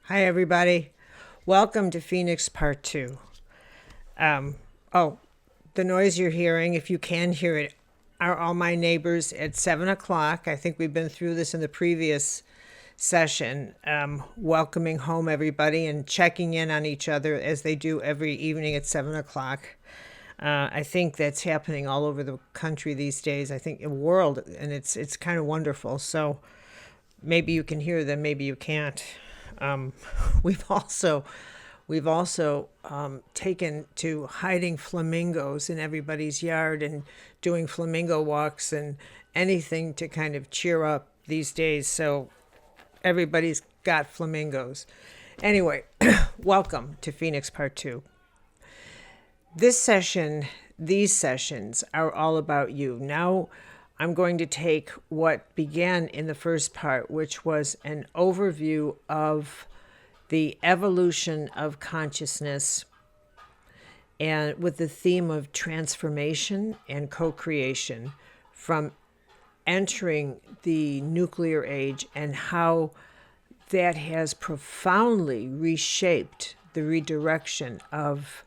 Hi, everybody. Welcome to Phoenix Part 2. Oh, the noise you're hearing, if you can hear it, are all my neighbors at 7 o'clock. I think we've been through this in the previous session, welcoming home everybody and checking in on each other as they do every evening at 7 o'clock. I think that's happening all over the country these days. I think the world, and it's kind of wonderful. So maybe you can hear them, maybe you can't. Um, we've also taken to hiding flamingos in everybody's yard and doing flamingo walks and anything to kind of cheer up these days. So everybody's got flamingos. Anyway, welcome to Phoenix Part 2. These sessions are all about you. Now I'm going to take what began in the first part, which was an overview of the evolution of consciousness and with the theme of transformation and co-creation from entering the nuclear age and how that has profoundly reshaped the redirection of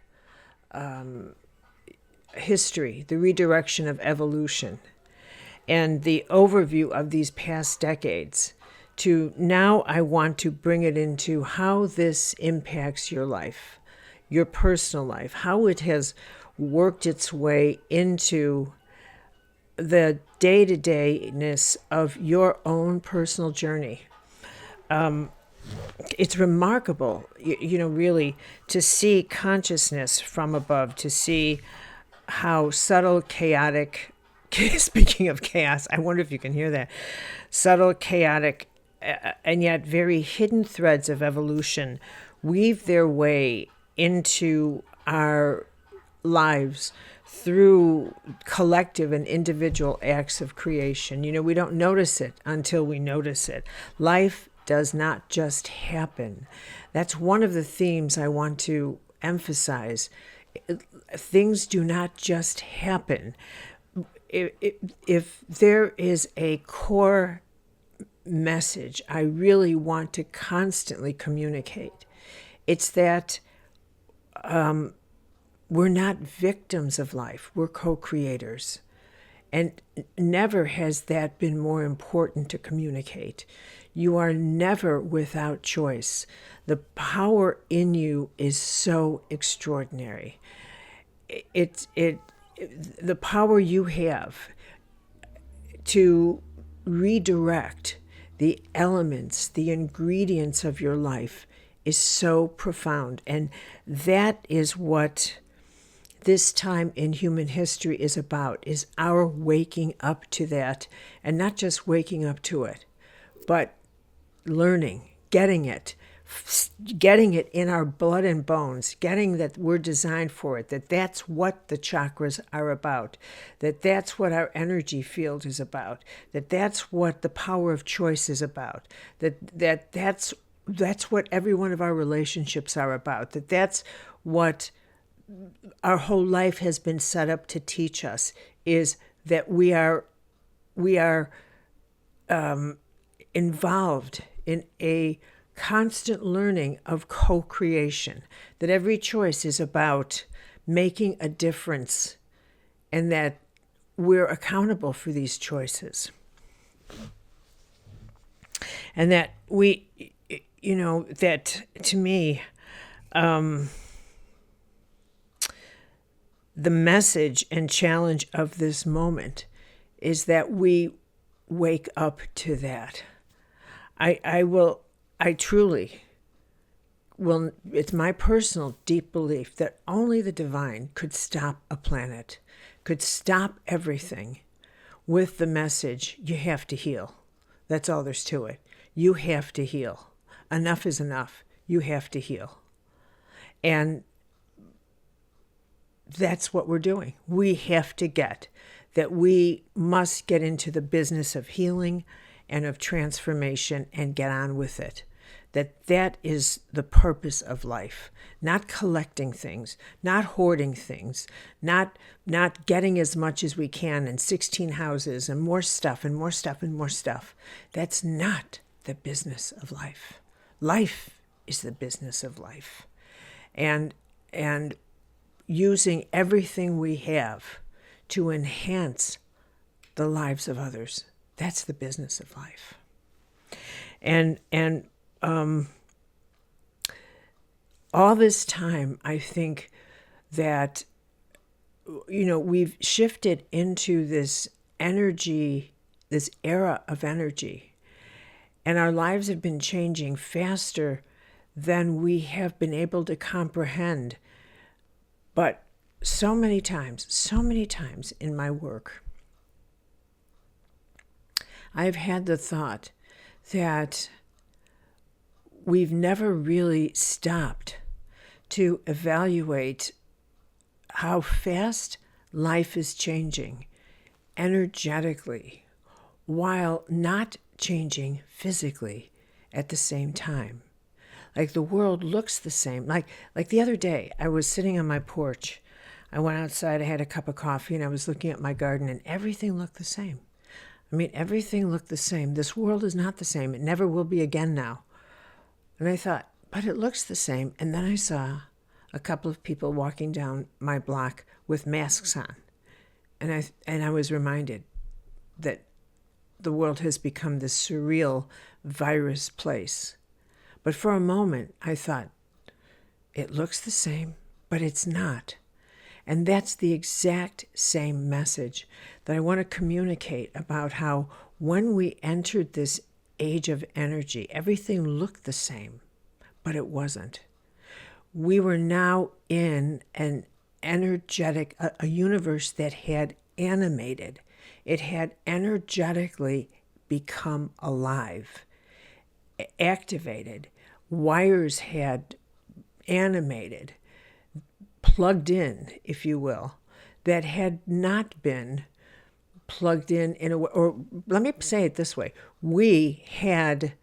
history, the redirection of evolution, and the overview of these past decades. To now, I want to bring it into how this impacts your life, your personal life, how it has worked its way into the day-to-dayness of your own personal journey. It's remarkable, really, to see consciousness from above, to see how subtle, chaotic, speaking of chaos, I wonder if you can hear that, subtle, chaotic, and yet very hidden threads of evolution weave their way into our lives through collective and individual acts of creation. We don't notice it until we notice it. Life does not just happen. That's one of the themes I want to emphasize. Things do not just happen. If there is a core message I really want to constantly communicate, it's that we're not victims of life, we're co-creators. And never has that been more important to communicate. You are never without choice. The power in you is so extraordinary. The power you have to redirect the elements, the ingredients of your life is so profound. And that is what this time in human history is about, is our waking up to that, and not just waking up to it, but learning, getting it in our blood and bones, getting that we're designed for it, that that's what the chakras are about, that that's what our energy field is about, that that's what the power of choice is about, that's what every one of our relationships are about, that's what our whole life has been set up to teach us, is that we are involved in a constant learning of co-creation, that every choice is about making a difference, and that we're accountable for these choices. And that that to me, the message and challenge of this moment is that we wake up to that. I truly will, it's my personal deep belief that only the divine could stop a planet, could stop everything with the message, you have to heal. That's all there's to it. You have to heal. Enough is enough. You have to heal. And that's what we're doing. We have to get that. We must get into the business of healing and of transformation and get on with it. That is the purpose of life. Not collecting things, not hoarding things, not getting as much as we can in 16 houses and more stuff and more stuff and more stuff. That's not the business of life. Life is the business of life. And using everything we have to enhance the lives of others. That's the business of life. And all this time, I think that, we've shifted into this energy, this era of energy, and our lives have been changing faster than we have been able to comprehend. But so many times in my work, I've had the thought that we've never really stopped to evaluate how fast life is changing energetically while not changing physically at the same time. Like the world looks the same. Like the other day, I was sitting on my porch. I went outside, I had a cup of coffee, and I was looking at my garden, and everything looked the same. I mean, everything looked the same. This world is not the same. It never will be again now. And I thought, but it looks the same. And then I saw a couple of people walking down my block with masks on. And I was reminded that the world has become this surreal virus place. But for a moment, I thought, it looks the same, but it's not. And that's the exact same message that I want to communicate about how when we entered this age of energy, everything looked the same, but it wasn't. We were now in an energetic, a universe that had animated. It had energetically become alive, activated. Wires had animated, plugged in, if you will, that had not been plugged in a way, or let me say it this way, we had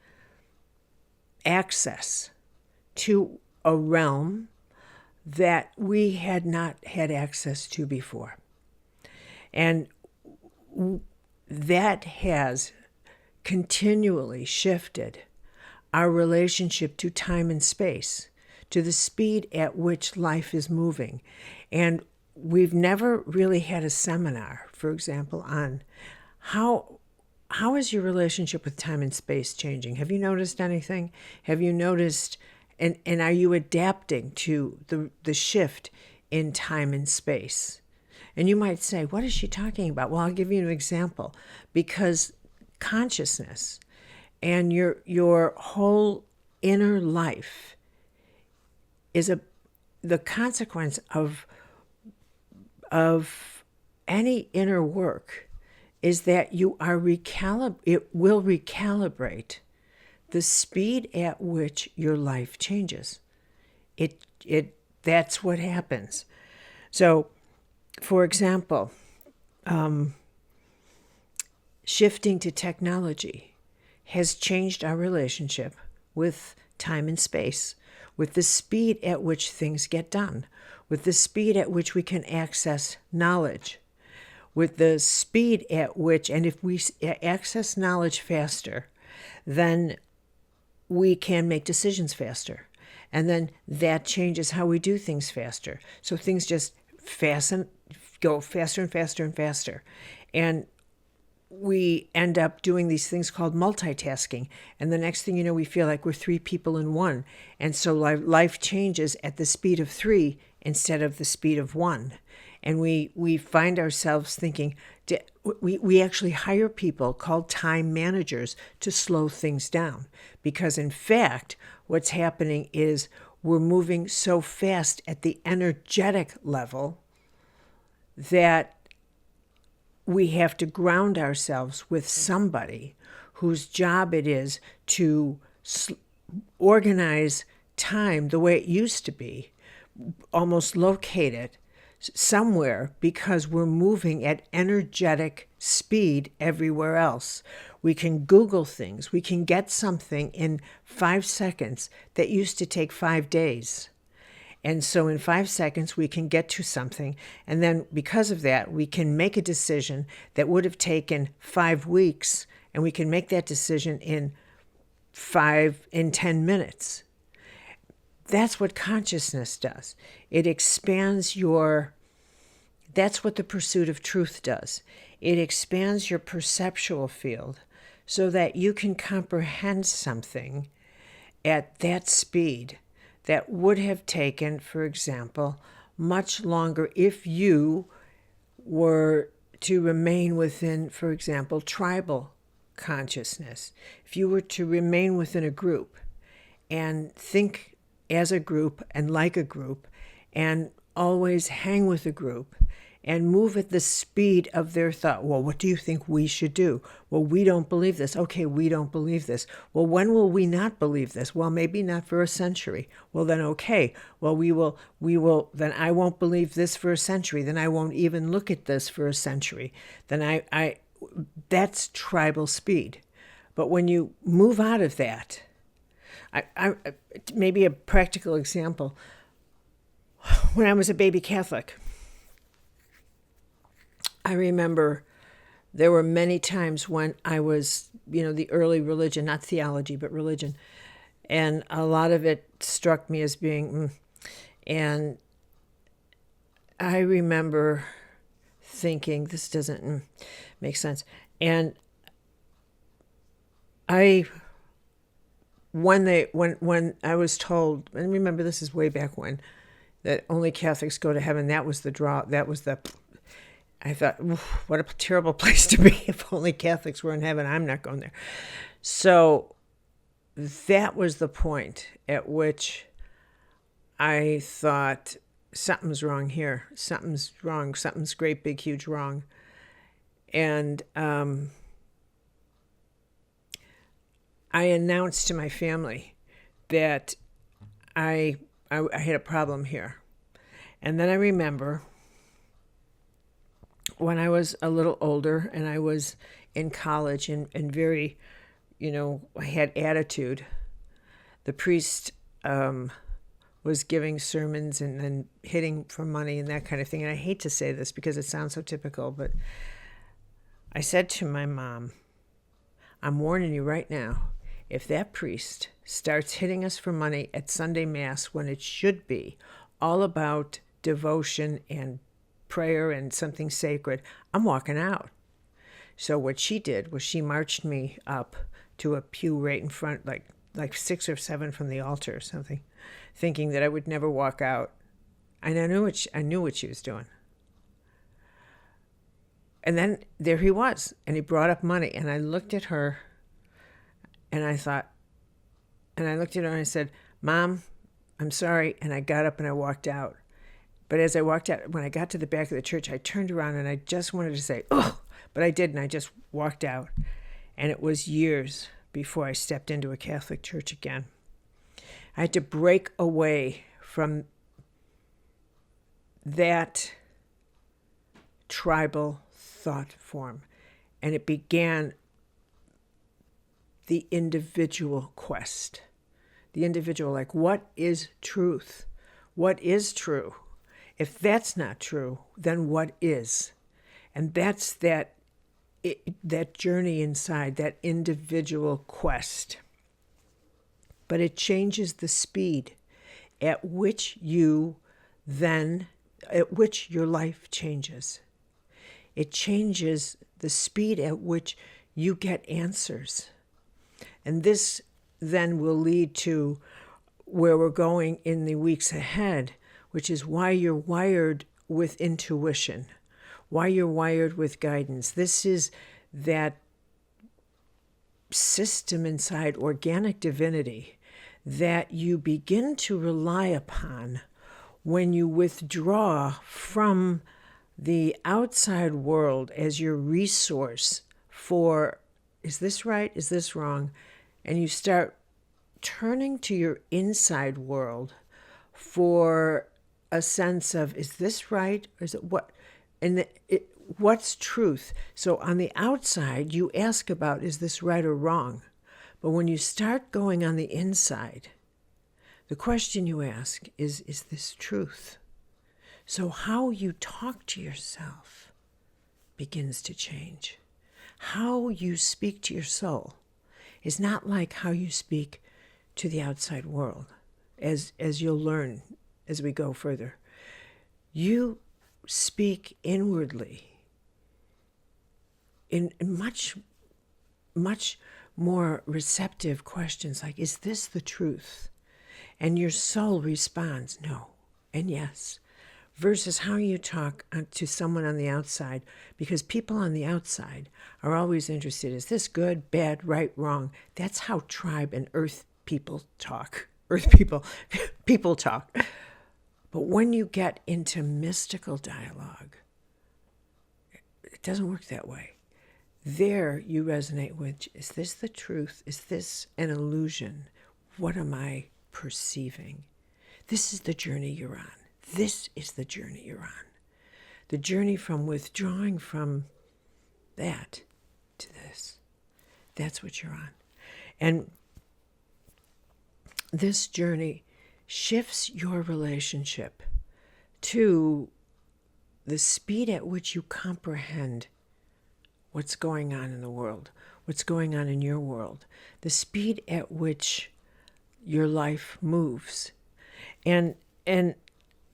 access to a realm that we had not had access to before. And that has continually shifted our relationship to time and space, to the speed at which life is moving. And we've never really had a seminar, for example, on how is your relationship with time and space changing? Have you noticed anything? Have you noticed, and are you adapting to the shift in time and space? And you might say, what is she talking about? Well, I'll give you an example. Because consciousness and your whole inner life is the consequence of any inner work is that you are it will recalibrate the speed at which your life changes. That's what happens. So, for example, shifting to technology has changed our relationship with time and space, with the speed at which things get done, with the speed at which we can access knowledge, with the speed at which, and if we access knowledge faster, then we can make decisions faster. And then that changes how we do things faster. So things just go faster and faster and faster. And we end up doing these things called multitasking. And the next thing you know, we feel like we're three people in one. And so life changes at the speed of 3 instead of the speed of 1. And we find ourselves thinking, we actually hire people called time managers to slow things down. Because in fact, what's happening is we're moving so fast at the energetic level that we have to ground ourselves with somebody whose job it is to organize time the way it used to be, almost locate it somewhere, because we're moving at energetic speed everywhere else. We can Google things. We can get something in 5 seconds that used to take 5 days. And so in 5 seconds, we can get to something. And then because of that, we can make a decision that would have taken 5 weeks. And we can make that decision in 10 minutes. That's what consciousness does. It expands your, that's what the pursuit of truth does. It expands your perceptual field so that you can comprehend something at that speed that would have taken, for example, much longer if you were to remain within, for example, tribal consciousness. If you were to remain within a group and think as a group and like a group and always hang with a group and move at the speed of their thought. Well, what do you think we should do? Well, we don't believe this. Okay, we don't believe this. Well, when will we not believe this? Well, maybe not for a century. Well, then okay. Well, we will, then I won't believe this for a century. Then I won't even look at this for a century. Then that's tribal speed. But when you move out of that, maybe a practical example. When I was a baby Catholic, I remember there were many times when I was, the early religion, not theology, but religion. And a lot of it struck me as being, and I remember thinking, this doesn't make sense. And when I was told, and remember this is way back when, that only Catholics go to heaven, that was the draw, I thought, what a terrible place to be. If only Catholics were in heaven, I'm not going there. So that was the point at which I thought, something's wrong here. Something's wrong. Something's great, big, huge wrong. And I announced to my family that I had a problem here. And then I remember when I was a little older and I was in college and very, I had attitude, the priest was giving sermons and then hitting for money and that kind of thing. And I hate to say this because it sounds so typical, but I said to my mom, I'm warning you right now, if that priest starts hitting us for money at Sunday Mass when it should be all about devotion and prayer and something sacred, I'm walking out. So what she did was she marched me up to a pew right in front, like 6 or 7 from the altar or something, thinking that I would never walk out. And I knew what she was doing. And then there he was, and he brought up money, and I looked at her, and I thought, and I looked at her and I said, Mom, I'm sorry, and I got up and I walked out. But as I walked out, when I got to the back of the church, I turned around and I just wanted to say, oh, but I didn't. I just walked out. And it was years before I stepped into a Catholic church again. I had to break away from that tribal thought form. And it began the individual quest. The individual, like, what is truth? What is true? If that's not true, then what is? And that's that journey inside, that individual quest. But it changes the speed at which your life changes. It changes the speed at which you get answers. And this then will lead to where we're going in the weeks ahead, which is why you're wired with intuition, why you're wired with guidance. This is that system inside organic divinity that you begin to rely upon when you withdraw from the outside world as your resource for, is this right? Is this wrong? And you start turning to your inside world for a sense of, is this right? Or is it what? And what's truth? So on the outside, you ask about, is this right or wrong? But when you start going on the inside, the question you ask is this truth? So how you talk to yourself begins to change. How you speak to your soul is not like how you speak to the outside world. as you'll learn as we go further. You speak inwardly in much more receptive questions like, is this the truth? And your soul responds no and yes, versus how you talk to someone on the outside, because people on the outside are always interested. Is this good, bad, right, wrong? That's how tribe and earth people talk. People talk. But when you get into mystical dialogue, it doesn't work that way. There you resonate with, is this the truth? Is this an illusion? What am I perceiving? This is the journey you're on. This is the journey you're on. The journey from withdrawing from that to this. That's what you're on. And this journey shifts your relationship to the speed at which you comprehend what's going on in the world, what's going on in your world, the speed at which your life moves. And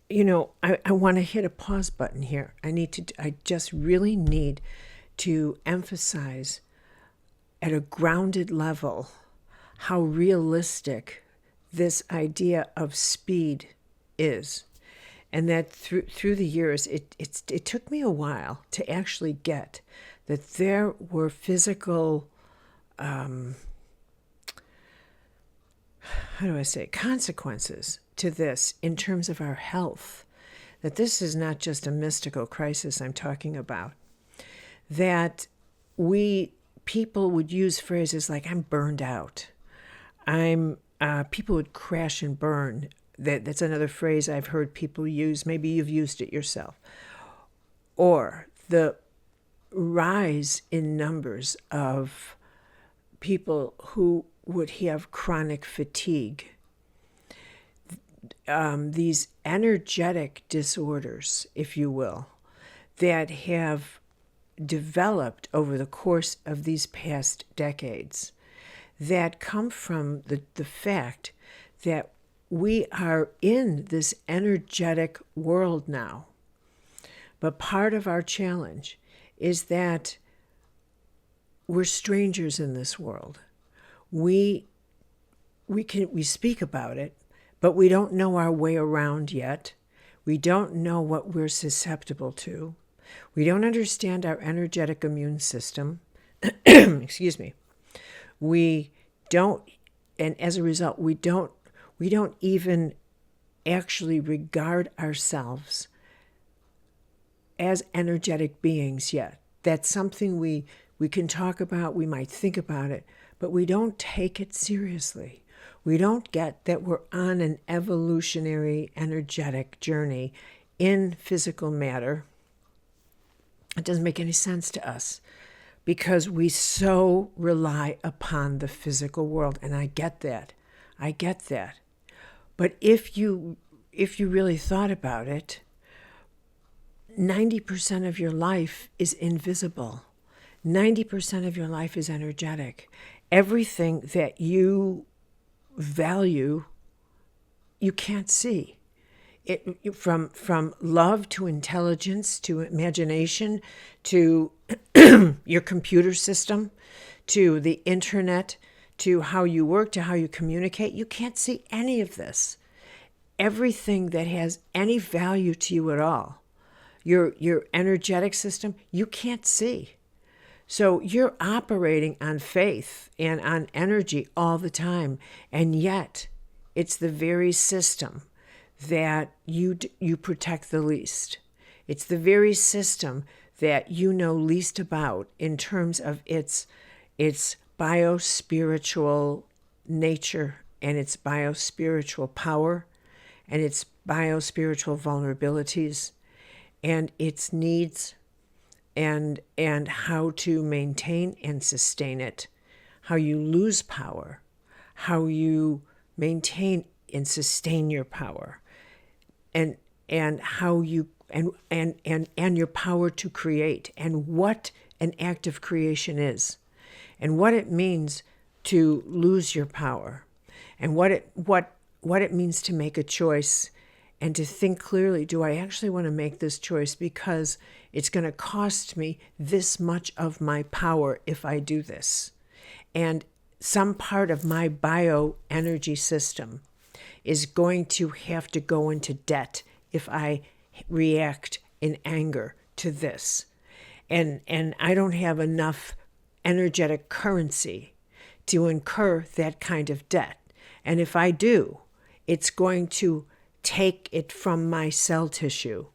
you know, I want to hit a pause button here. I just really need to emphasize at a grounded level how realistic this idea of speed is. And that through the years, it took me a while to actually get that there were physical, consequences to this in terms of our health. That this is not just a mystical crisis I'm talking about. That people would use phrases like, I'm burned out. People would crash and burn. That's another phrase I've heard people use. Maybe you've used it yourself. Or the rise in numbers of people who would have chronic fatigue. These energetic disorders, if you will, that have developed over the course of these past decades, that come from the fact that we are in this energetic world now. But part of our challenge is that we're strangers in this world. We speak about it, but we don't know our way around yet. We don't know what we're susceptible to. We don't understand our energetic immune system. Excuse me. We don't, and as a result, we don't even actually regard ourselves as energetic beings yet. That's something we can talk about, we might think about it, but we don't take it seriously. We don't get that we're on an evolutionary energetic journey in physical matter. It doesn't make any sense to us because we so rely upon the physical world, and I get that. But if you really thought about it, 90% of your life is invisible. 90% of your life is energetic. Everything that you value, you can't see. From love to intelligence to imagination to your computer system to the internet to how you work to how you communicate, you can't see any of this. Everything that has any value to you at all, your energetic system, you can't see. So you're operating on faith and on energy all the time, and yet it's the very system that you protect the least. It's the very system that you know least about in terms of its biospiritual nature and its biospiritual power and its biospiritual vulnerabilities and its needs and how to maintain and sustain it, how you lose power, how you maintain and sustain your power, and how you and your power to create, and what an act of creation is, and what it means to lose your power, and what what it means to make a choice and to think clearly, do I actually want to make this choice because it's going to cost me this much of my power if I do this? And some part of my bioenergy system is going to have to go into debt if I react in anger to this. And I don't have enough energetic currency to incur that kind of debt. And if I do, it's going to take it from my cell tissue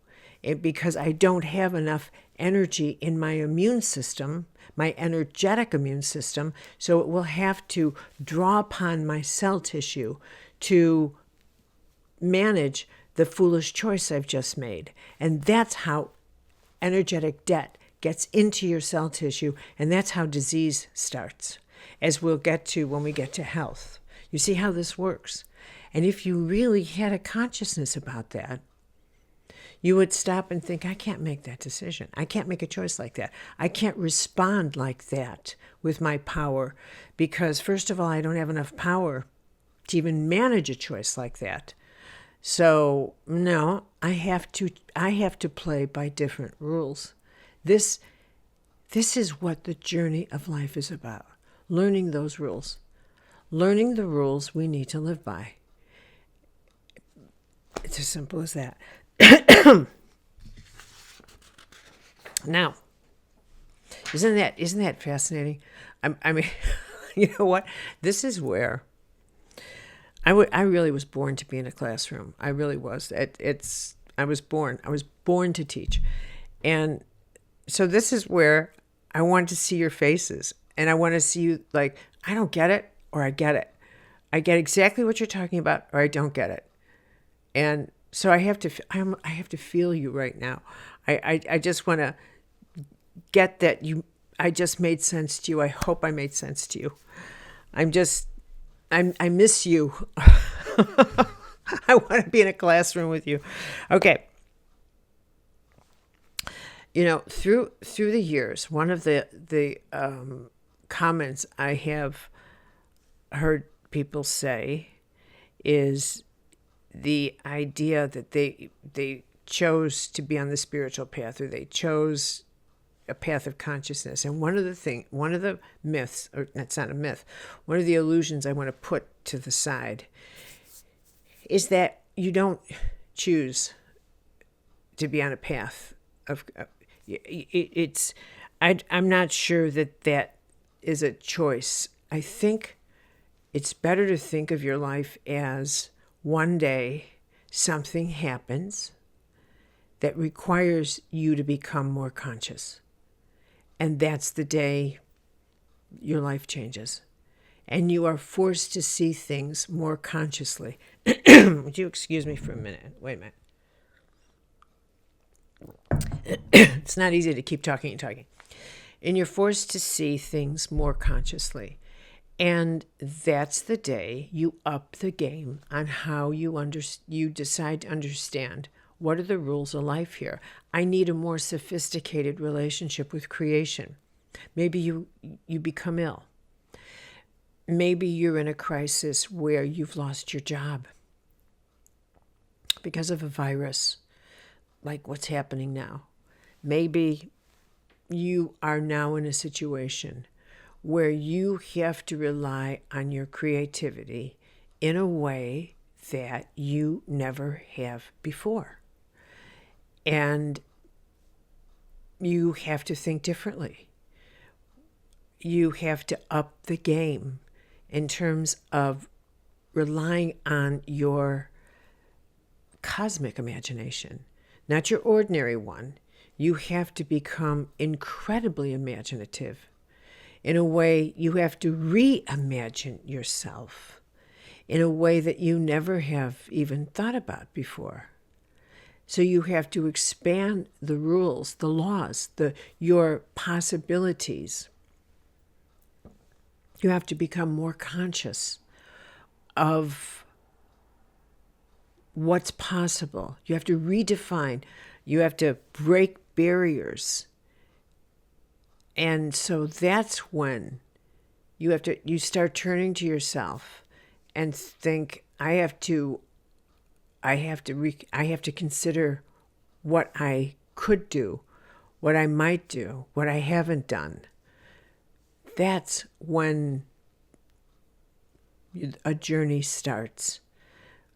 because I don't have enough energy in my immune system, my energetic immune system, so it will have to draw upon my cell tissue to manage the foolish choice I've just made. And that's how energetic debt gets into your cell tissue, and that's how disease starts, as we'll get to when we get to health. You see how this works? And if you really had a consciousness about that, you would stop and think, I can't make that decision. I can't make a choice like that. I can't respond like that with my power because, first of all, I don't have enough power to even manage a choice like that. So, no, I have to play by different rules. This is what the journey of life is about, learning those rules, learning the rules we need to live by. It's as simple as that. Now, isn't that fascinating? I mean, you know what? This is where I really was born to be in a classroom. I really was. I was born to teach. And so this is where I want to see your faces. And I want to see you like, I don't get it, or I get it. I get exactly what you're talking about, or I don't get it. And so I have to feel you right now. I just want to get that I just made sense to you. I hope I made sense to you. I miss you. I want to be in a classroom with you. Okay. You know, through the years, one of the comments I have heard people say is the idea that they chose to be on the spiritual path, or they chose a path of consciousness. And one of the myths, or that's not a myth, one of the illusions I want to put to the side is that you don't choose to be on a path of I'm not sure that is a choice. I think it's better to think of your life as one day something happens that requires you to become more conscious. And that's the day your life changes. And you are forced to see things more consciously. Would you excuse me for a minute? Wait a minute. It's not easy to keep talking and talking. And you're forced to see things more consciously. And that's the day you up the game on how you decide to understand what are the rules of life here. I need a more sophisticated relationship with creation. Maybe you become ill. Maybe you're in a crisis where you've lost your job because of a virus, like what's happening now. Maybe you are now in a situation where you have to rely on your creativity in a way that you never have before. And you have to think differently. You have to up the game in terms of relying on your cosmic imagination, not your ordinary one. You have to become incredibly imaginative. In a way, you have to reimagine yourself in a way that you never have even thought about before. So you have to expand the rules, the laws, your possibilities. You have to become more conscious of what's possible. You have to redefine. You have to break barriers. And so that's when you start turning to yourself and think, I have to consider what I could do, what I might do, what I haven't done. That's when a journey starts.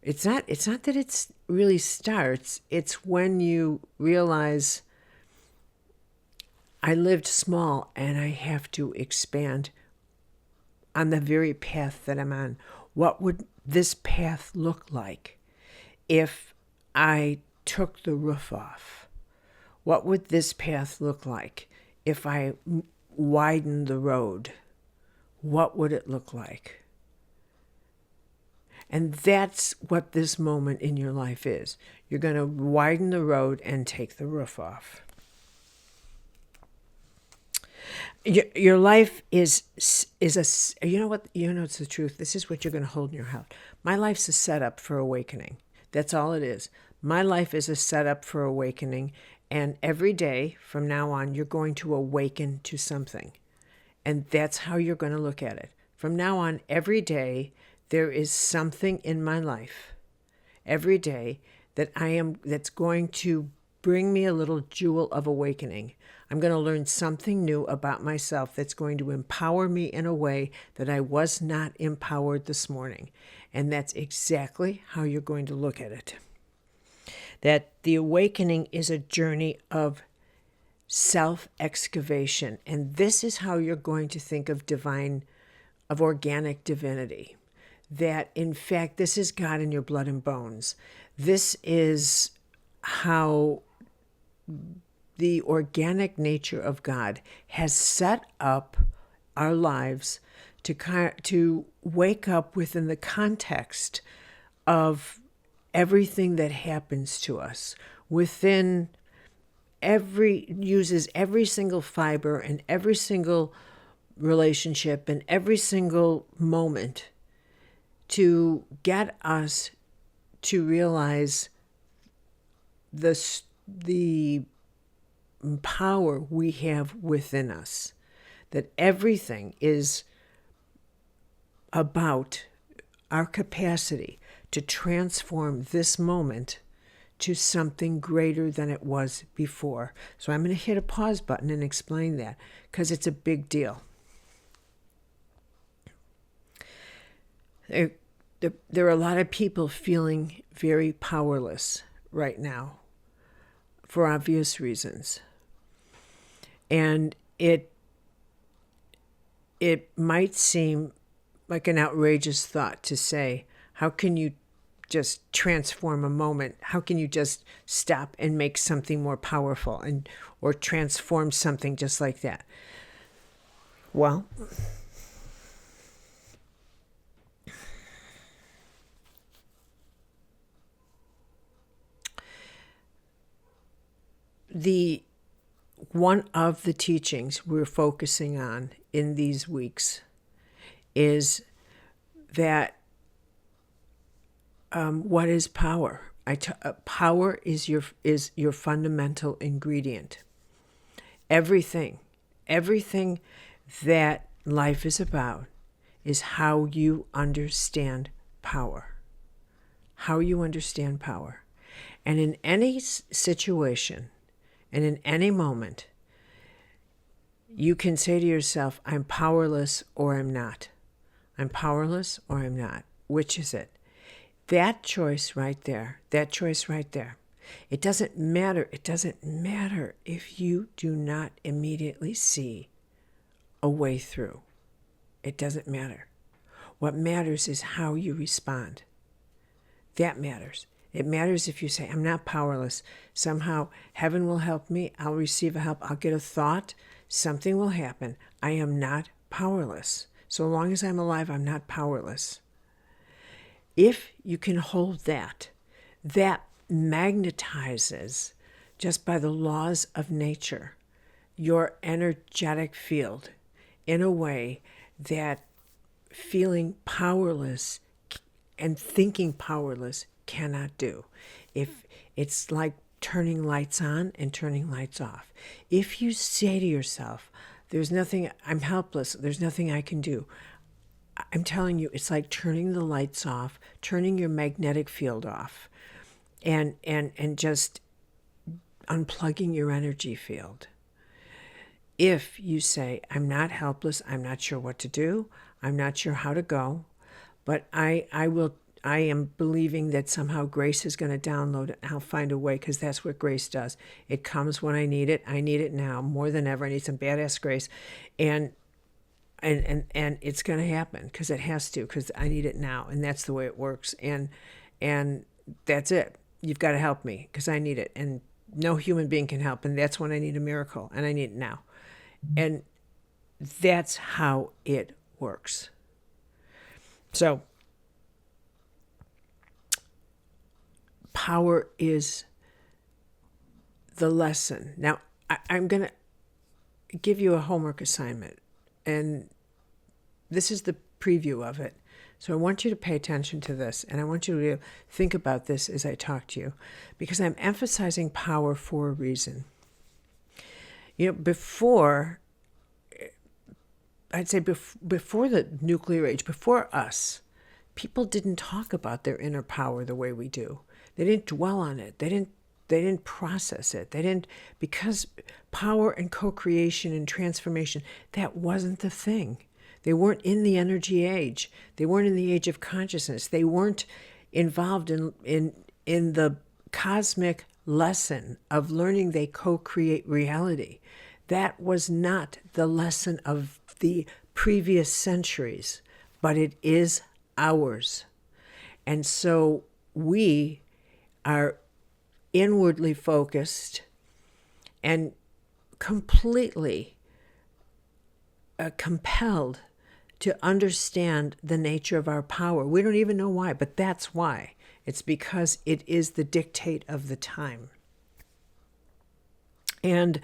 It's not that it's really starts. It's when you realize, I lived small and I have to expand on the very path that I'm on. What would this path look like if I took the roof off? What would this path look like if I widened the road? What would it look like? And that's what this moment in your life is. You're going to widen the road and take the roof off. Your life is a, you know what, it's the truth. This is what you're going to hold in your heart. My life's a setup for awakening. That's all it is. My life is a setup for awakening. And every day from now on, you're going to awaken to something. And that's how you're going to look at it. From now on, every day, there is something in my life, every day, that's going to bring me a little jewel of awakening. I'm going to learn something new about myself that's going to empower me in a way that I was not empowered this morning. And that's exactly how you're going to look at it. That the awakening is a journey of self-excavation. And this is how you're going to think of organic divinity. That, in fact, this is God in your blood and bones. This is how the organic nature of God has set up our lives to wake up within the context of everything that happens to us, uses every single fiber and every single relationship and every single moment to get us to realize the power we have within us, that everything is about our capacity to transform this moment to something greater than it was before. So I'm going to hit a pause button and explain that, because it's a big deal. There are a lot of people feeling very powerless right now for obvious reasons. And it might seem like an outrageous thought to say, how can you just transform a moment? How can you just stop and make something more powerful or transform something just like that? Well, one of the teachings we're focusing on in these weeks is that what is power? Power is your fundamental ingredient. Everything that life is about is how you understand power. How you understand power. And in any situation, and in any moment, you can say to yourself, I'm powerless or I'm not. I'm powerless or I'm not. Which is it? That choice right there. It doesn't matter. It doesn't matter if you do not immediately see a way through. It doesn't matter. What matters is how you respond. That matters. It matters if you say, I'm not powerless. Somehow heaven will help me. I'll receive a help. I'll get a thought. Something will happen. I am not powerless. So long as I'm alive, I'm not powerless. If you can hold that magnetizes, just by the laws of nature, your energetic field in a way that feeling powerless and thinking powerless cannot do. If it's like turning lights on and turning lights off. If you say to yourself, there's nothing, I'm helpless, there's nothing I can do, I'm telling you, it's like turning the lights off, turning your magnetic field off, and just unplugging your energy field. If you say, I'm not helpless, I'm not sure what to do, I'm not sure how to go, but I am believing that somehow grace is going to download it, and I'll find a way, because that's what grace does. It comes when I need it. I need it now more than ever. I need some badass grace. And it's going to happen, because it has to, because I need it now, and that's the way it works. And that's it. You've got to help me, because I need it, and no human being can help, and that's when I need a miracle, and I need it now. And that's how it works. So power is the lesson. Now, I'm going to give you a homework assignment, and this is the preview of it. So I want you to pay attention to this, and I want you to think about this as I talk to you, because I'm emphasizing power for a reason. Before, I'd say before the nuclear age, before us, people didn't talk about their inner power the way we do. They didn't dwell on it. They didn't process it. Because power and co-creation and transformation, that wasn't the thing. They weren't in the energy age. They weren't in the age of consciousness. They weren't involved in the cosmic lesson of learning they co-create reality. That was not the lesson of the previous centuries, but it is ours. And so we are inwardly focused and completely compelled to understand the nature of our power. We don't even know why, but that's why. It's because it is the dictate of the time. And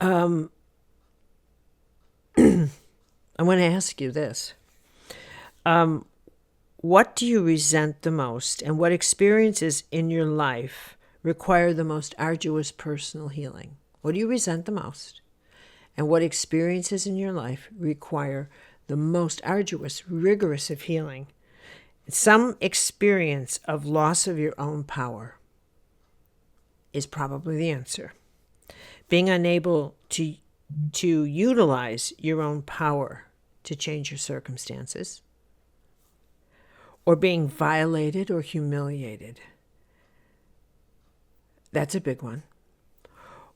I want to ask you this. What do you resent the most, and what experiences in your life require the most arduous personal healing? What do you resent the most? And what experiences in your life require the most arduous, rigorous of healing? Some experience of loss of your own power is probably the answer. Being unable to utilize your own power to change your circumstances, or being violated or humiliated. That's a big one.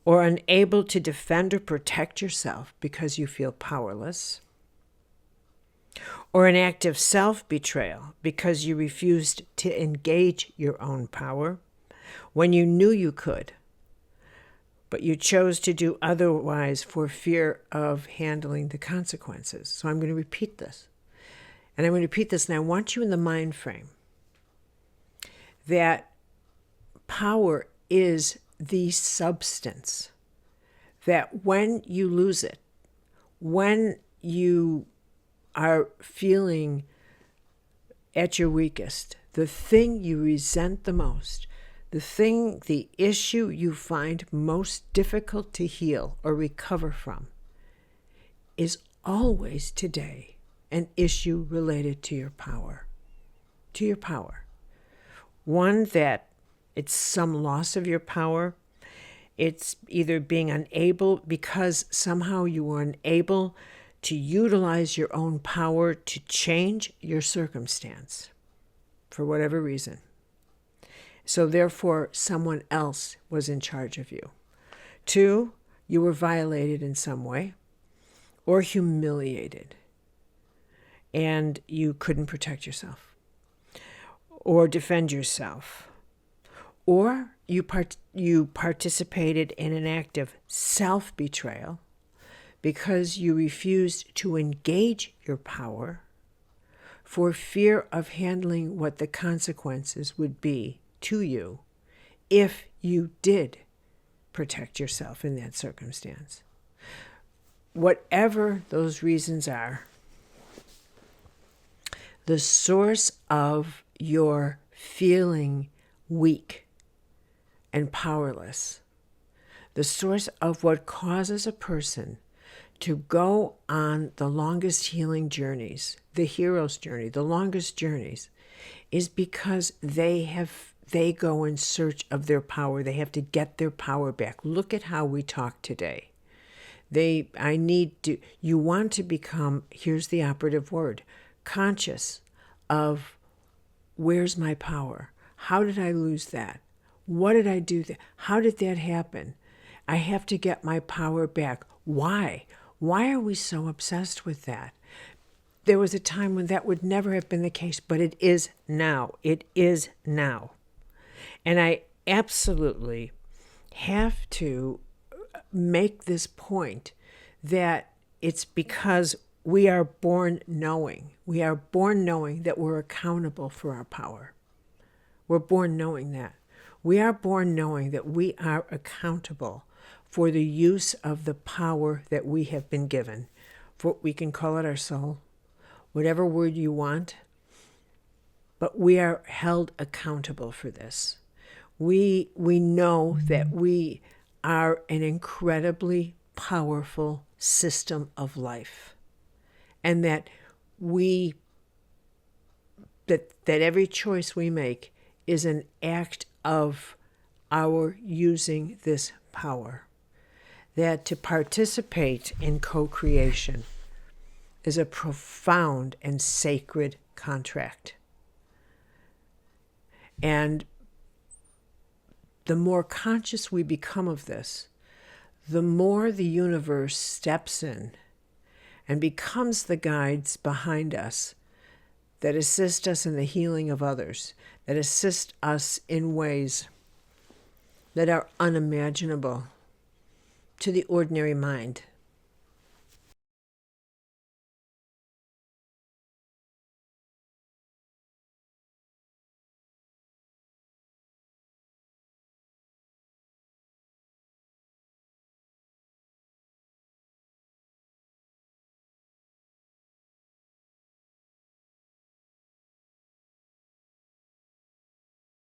Or unable to defend or protect yourself because you feel powerless. Or an act of self-betrayal because you refused to engage your own power when you knew you could, but you chose to do otherwise for fear of handling the consequences. So I'm going to repeat this. And I'm going to repeat this, and I want you in the mind frame that power is the substance, that when you lose it, when you are feeling at your weakest, the thing you resent the most, the issue you find most difficult to heal or recover from, is always today an issue related to your power. To your power. One that it's some loss of your power. It's either being unable, because somehow you were unable to utilize your own power to change your circumstance for whatever reason. So therefore, someone else was in charge of you. 2, you were violated in some way or humiliated, and you couldn't protect yourself or defend yourself. Or you participated in an act of self-betrayal because you refused to engage your power for fear of handling what the consequences would be to you if you did protect yourself in that circumstance. Whatever those reasons are, the source of your feeling weak and powerless, the source of what causes a person to go on the longest healing journeys the hero's journey, the longest journeys, is because they go in search of their power. They have to get their power back. Look at how we talk today. You want to become, here's the operative word, conscious of, where's my power? How did I lose that? What did I do? How did that happen? I have to get my power back. Why? Why are we so obsessed with that? There was a time when that would never have been the case, but it is now. It is now. And I absolutely have to make this point that it's because we are born knowing. We are born knowing that we're accountable for our power. We're born knowing that. We are born knowing that we are accountable for the use of the power that we have been given. We can call it our soul, whatever word you want, but we are held accountable for this. We know that we are an incredibly powerful system of life, and that every choice we make is an act of our using this power. That to participate in co-creation is a profound and sacred contract. And the more conscious we become of this, the more the universe steps in and becomes the guides behind us that assist us in the healing of others, that assist us in ways that are unimaginable to the ordinary mind.